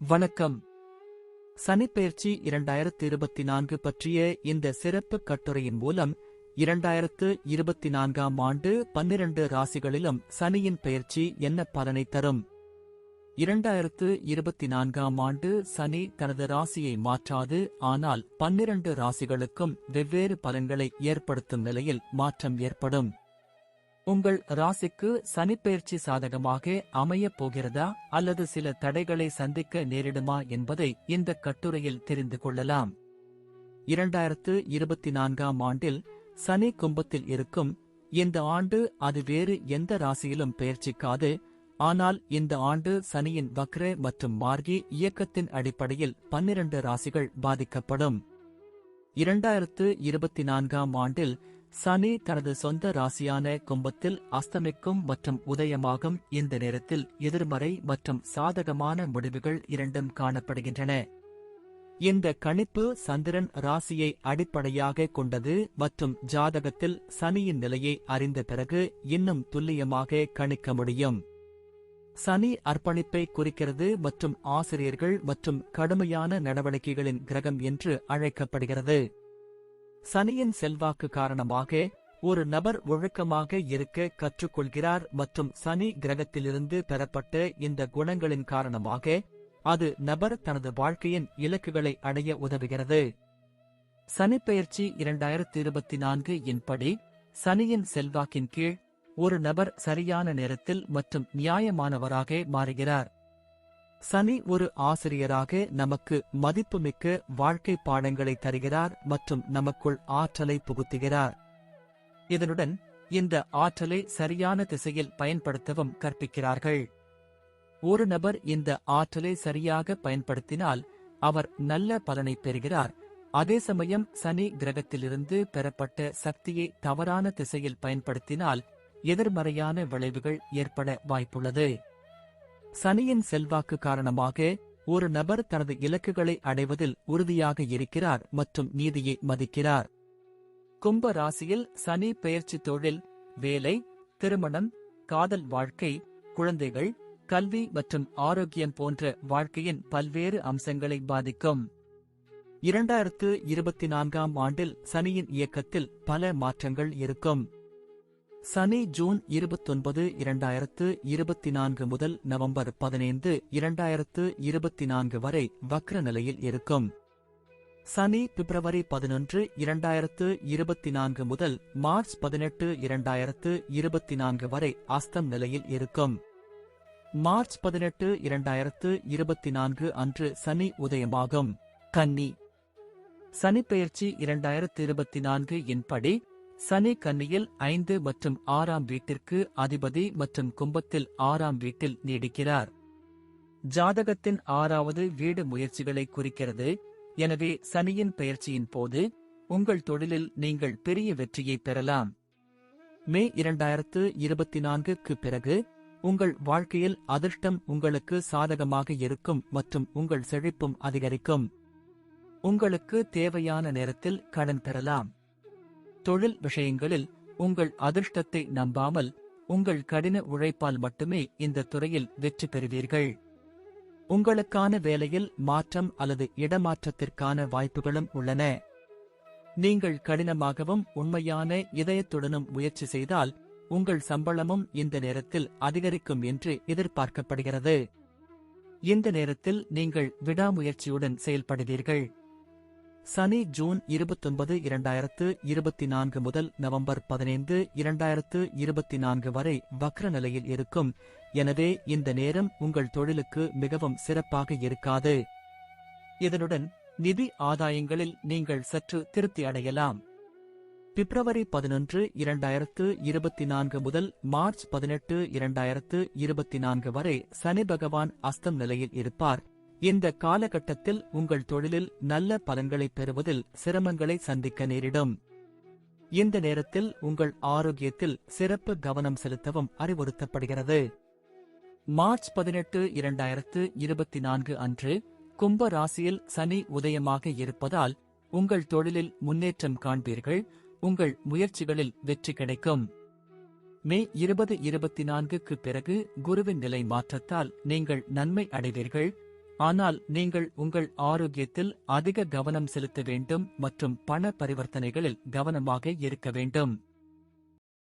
வணக்கம். சனிப்பெயர்ச்சி 2024 பற்றிய இந்த சிறப்பு கட்டுரையின் மூலம் 2024ஆம் ஆண்டு 12 ராசிகளிலும் சனியின் பெயர்ச்சி என்ன பலனை தரும்? 2024ஆம் ஆண்டு சனி தனது ராசியை மாற்றாது, ஆனால் 12 ராசிகளுக்கும் வெவ்வேறு பலன்களை ஏற்படுத்தும் நிலையில் மாற்றம் ஏற்படும். உங்கள் ராசிக்கு சனிப்பெயர்ச்சி சாதகமாக அமையப் போகிறதா அல்லது சில தடைகளை சந்திக்க நேரிடுமா என்பதை இந்த கட்டுரையில் தெரிந்து கொள்ளலாம். 2024ஆம் ஆண்டில் சனி கும்பத்தில் இருக்கும். இந்த ஆண்டு அது வேறு எந்த ராசியிலும் பெயர்ச்சிக்காது. ஆனால் இந்த ஆண்டு சனியின் வக்ர மற்றும் மார்கி இயக்கத்தின் அடிப்படையில் 12 ராசிகள் பாதிக்கப்படும். 2024ஆம் ஆண்டில் சனி தனது சொந்த ராசியான கும்பத்தில் அஸ்தமிக்கும் மற்றும் உதயமாகும். இந்த நேரத்தில் எதிர்மறை மற்றும் சாதகமான முடிவுகள் இரண்டும் காணப்படுகின்றன. இந்த கணிப்பு சந்திரன் ராசியை அடிப்படையாக கொண்டது மற்றும் ஜாதகத்தில் சனியின் நிலையை அறிந்த பிறகு இன்னும் துல்லியமாக கணிக்க முடியும். சனி அர்ப்பணிப்பை குறிக்கிறது மற்றும் ஆசிரியர்கள் மற்றும் கடுமையான நடவடிக்கைகளின் கிரகம் என்று அழைக்கப்படுகிறது. சனியின் செல்வாக்கு காரணமாக ஒரு நபர் ஒழுக்கமாக இருக்க கற்றுக்கொள்கிறார் மற்றும் சனி கிரகத்திலிருந்து பெறப்பட்ட இந்த குணங்களின் காரணமாக அது நபர் தனது வாழ்க்கையின் இலக்குகளை அடைய உதவுகிறது. சனிப்பெயர்ச்சி 2024 இன்படி சனியின் செல்வாக்கின் கீழ் ஒரு நபர் சரியான நேரத்தில் மற்றும் நியாயமானவராக மாறுகிறார். சனி ஒரு ஆசிரியராக நமக்கு மதிப்புமிக்க வாழ்க்கை பாடங்களை தருகிறார் மற்றும் நமக்குள் ஆற்றலை புகுத்துகிறார். இதனுடன் இந்த ஆற்றலை சரியான திசையில் பயன்படுத்தவும் கற்பிக்கிறார்கள். ஒரு நபர் இந்த ஆற்றலை சரியாக பயன்படுத்தினால் அவர் நல்ல பலனை பெறுகிறார். அதே சமயம் சனி கிரகத்திலிருந்து பெறப்பட்ட சக்தியை தவறான திசையில் பயன்படுத்தினால் எதிர்மறையான விளைவுகள் ஏற்பட வாய்ப்புள்ளது. சனியின் செல்வாக்கு காரணமாக ஒரு நபர் தனது இலக்குகளை அடைவதில் உறுதியாக இருக்கிறார் மற்றும் நீதியை மதிக்கிறார். கும்ப ராசியில் சனி பெயர்ச்சி தொழில், வேலை, திருமணம், காதல் வாழ்க்கை, குழந்தைகள், கல்வி மற்றும் ஆரோக்கியம் போன்ற வாழ்க்கையின் பல்வேறு அம்சங்களை பாதிக்கும். 2024ஆம் ஆண்டில் சனியின் இயக்கத்தில் பல மாற்றங்கள் இருக்கும். சனி ஜூன் 29, 2024 முதல் நவம்பர் 15, 2024 வரை வக்ர நிலையில் இருக்கும். சனி பிப்ரவரி 11, 2024 முதல் மார்ச் 18, 2024 வரை அஸ்தம் நிலையில் இருக்கும். மார்ச் 18, 2024 அன்று சனி உதயமாகும். கன்னி. சனிப்பெயர்ச்சி 2024 இன்படி சனி கன்னியில் 5 மற்றும் 6ஆம் வீட்டிற்கு அதிபதி மற்றும் கும்பத்தில் 6ஆம் வீட்டில் நீடிக்கிறார். ஜாதகத்தின் 6வது வீடு முயற்சிகளை குறிக்கிறது. எனவே சனியின் பெயர்ச்சியின் போது உங்கள் தொழிலில் நீங்கள் பெரிய வெற்றியை பெறலாம். மே 2024க்கு பிறகு உங்கள் வாழ்க்கையில் அதிர்ஷ்டம் உங்களுக்கு சாதகமாக இருக்கும் மற்றும் உங்கள் செழிப்பும் அதிகரிக்கும். உங்களுக்கு தேவையான நேரத்தில் கடன் பெறலாம். தொழில் விஷயங்களில் உங்கள் அதிர்ஷ்டத்தை நம்பாமல் உங்கள் கடின உழைப்பால் மட்டுமே இந்த துறையில் வெற்றி பெறுவீர்கள். உங்களுக்கான வேலையில் மாற்றம் அல்லது இடமாற்றத்திற்கான வாய்ப்புகளும் உள்ளன. நீங்கள் கடினமாகவும் உண்மையான இதயத்துடனும் முயற்சி செய்தால் உங்கள் சம்பளமும் இந்த நேரத்தில் அதிகரிக்கும் என்று எதிர்பார்க்கப்படுகிறது. இந்த நேரத்தில் நீங்கள் விடாமுயற்சியுடன் செயல்படுவீர்கள். சனி ஜூன் 29, 2024 முதல் நவம்பர் 15, 2024 வரை வக்ர நிலையில் இருக்கும். எனவே இந்த நேரம் உங்கள் தொழிலுக்கு மிகவும் சிறப்பாக இருக்காது. இதனுடன் நிதி ஆதாயங்களில் நீங்கள் சற்று திருப்தி அடையலாம். பிப்ரவரி 11, 2024 முதல் மார்ச் 18, 2024 வரை சனி பகவான் அஸ்தம் நிலையில் இருப்பார். இந்த காலகட்டத்தில் உங்கள் தொழிலில் நல்ல பலன்களை பெறுவதில் சிரமங்களை சந்திக்க நேரிடும். இந்த நேரத்தில் உங்கள் ஆரோக்கியத்தில் சிறப்பு கவனம் செலுத்தவும் அறிவுறுத்தப்படுகிறது. மார்ச் 18, 2024 அன்று கும்ப ராசியில் சனி உதயமாக இருப்பதால் உங்கள் தொழிலில் முன்னேற்றம் காண்பீர்கள். உங்கள் முயற்சிகளில் வெற்றி கிடைக்கும். மே 2024க்கு பிறகு குருவின் நிலை மாற்றத்தால் நீங்கள் நன்மை அடைவீர்கள். ஆனால் நீங்கள் உங்கள் ஆரோக்கியத்தில் அதிக கவனம் செலுத்த வேண்டும் மற்றும் பண பரிவர்த்தனைகளில் கவனமாக இருக்க வேண்டும்.